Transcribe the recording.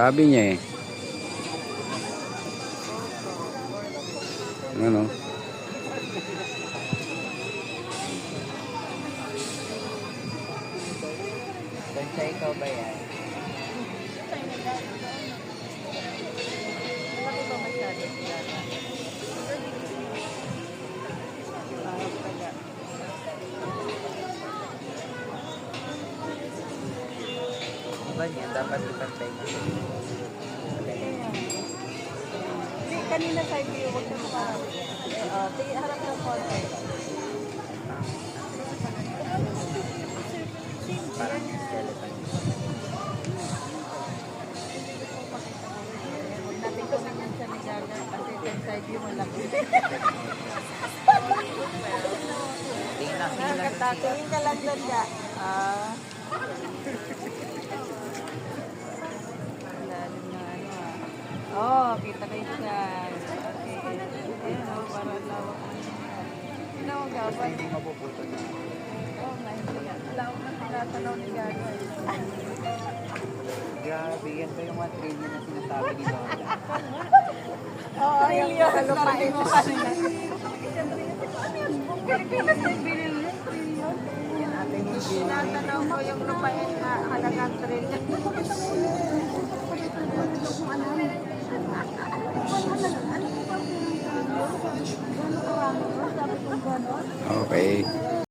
Sabi niya eh. Ano? Basta ikaw ba yan? Bakit ba masyado sila? Iba niya, dapat ipantay mo. Kanina side view, huwag na harap. Harap ng konti. Parang skeleton. Huwag natin tumingin siya ni Gaga kasi yung side view malaki. Tingnan Tingin ka lang doon ka. Lalim na ano ah. Oh, kita kayo siya. Okay. Ayun o, para lawak mo. Tinawag ka ba? Hindi mapuputol na. Oo nga, hindi nga. Lawak na tinatanaw ni Gaga. Grabe, yan ba yung 1 trillion na sinasabi ni Lola? Oo, yung kalupain mo kanina. Pilipinas na billion. Tinatanaw ko yung lupain na halagang trillion.